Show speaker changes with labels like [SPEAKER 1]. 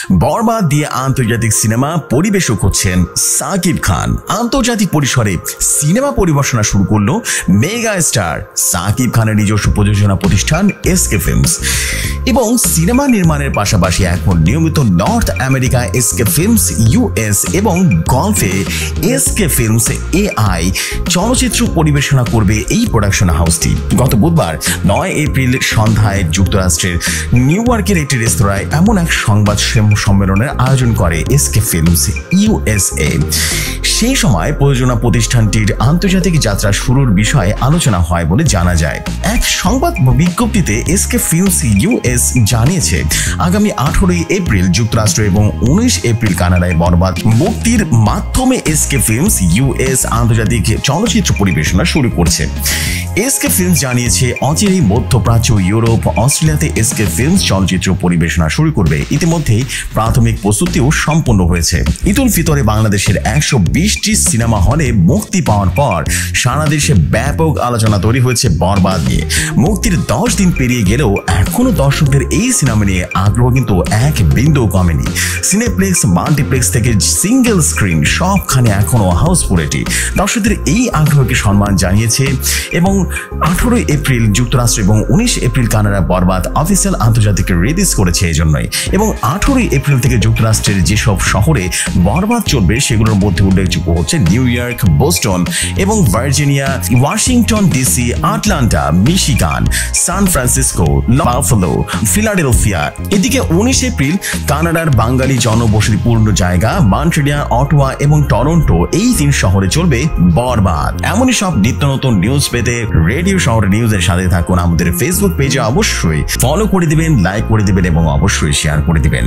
[SPEAKER 1] বরবাদ দিয়ে আন্তর্জাতিক সিনেমা পরিবেশক হচ্ছেন সাকিব খান। আন্তর্জাতিক পরিসরে সিনেমা পরিবেশনা শুরু করলো মেগা স্টার সাকিব খানের নিজস্ব প্রযোজনা প্রতিষ্ঠান এসকে ফিল্মস এবং সিনেমা নির্মাণের পাশাপাশি এখন নিয়মিত north America SK films US এবং গলফে এসকে ফিল্মস এআই চলচ্চিত্র পরিবেশনা করবে এই প্রোডাকশন হাউসটি। গত বুধবার 9 এপ্রিল সন্ধ্যায় যুক্তরাষ্ট্রের নিউ ইয়র্কের একটি রেস্তোরাঁয় এমন এক সংবাদ সম্মেলনের আয়োজন করে এসকে ফিল্মস ইউএসএ। সেই সময় প্রযোজনা প্রতিষ্ঠানটির আন্তর্জাতিক যাত্রা শুরুর বিষয়ে আলোচনা হয় বলে জানা যায়। এক সংবাদ বিজ্ঞপ্তিতে এসকে ফিল্মস ইউএস জানিয়েছে আগামী 18 এপ্রিল যুক্তরাষ্ট্র এবং 19 এপ্রিল কানাডায় বরবাদ মুক্তির মাধ্যমে এসকে ফিল্মস ইউএস আন্তর্জাতিক চলচ্চিত্র পরিবেশনা শুরু করছে। এসকে ফিল্মস জানিয়েছে অচিরেই মধ্যপ্রাচ্য, ইউরোপ, অস্ট্রেলিয়াতে এসকে ফিল্মস চলচ্চিত্র পরিবেশনা শুরু করবে। ইতিমধ্যেই প্রাথমিক প্রস্তুতিও সম্পন্ন হয়েছে। ঈদ উল ফিতরে বাংলাদেশের 120টি সিনেমা হলে মুক্তি পাওয়ার পর সারা দেশে ব্যাপক আলোচনা তৈরি হয়েছে বরবাদ নিয়ে। মুক্তির 10 দিন পেরিয়ে গেলেও এখনো দর্শকদের এই সিনেমা নিয়ে আগ্রহ কিন্তু এক বিন্দু কমেনি। সিনেপ্লেক্স, মাল্টিপ্লেক্স থেকে সিঙ্গেল স্ক্রিন সবখানে এখনো হাউসফুল। এটি দর্শকদের এই আগ্রহকে সম্মান জানিয়েছে এবং 18 এপ্রিল যুক্তরাষ্ট্র এবং 19 এপ্রিল কানাডা বরবাদ অফিসিয়াল আন্তর্জাতিক রিলিজ করেছে এই জন্যই। এবং 18 এপ্রিল থেকে যুক্তরাষ্ট্রের যেসব শহরে বরবাদ চলবে সেগুলোর মধ্যে উল্লেখযোগ্য হচ্ছে নিউ ইয়র্ক, বোস্টন এবং Virginia, Washington DC, Atlanta, Michigan, San Francisco, Buffalo, Philadelphia. এদিকে 19 এপ্রিল কানাডার বাঙালি জনবসতিপূর্ণ জায়গা মন্ট্রিয়াল, অটোয়া এবং টরন্টো, এই 3 শহরে চলবে বরবাদ। এমনই সব নিত্য নতুন নিউজ পেতে রেডিও শহর নিউজের সাথে থাকুন। আমাদের ফেসবুক পেজে অবশ্যই ফলো করে দিবেন, লাইক করে দিবেন এবং অবশ্যই শেয়ার করে দিবেন।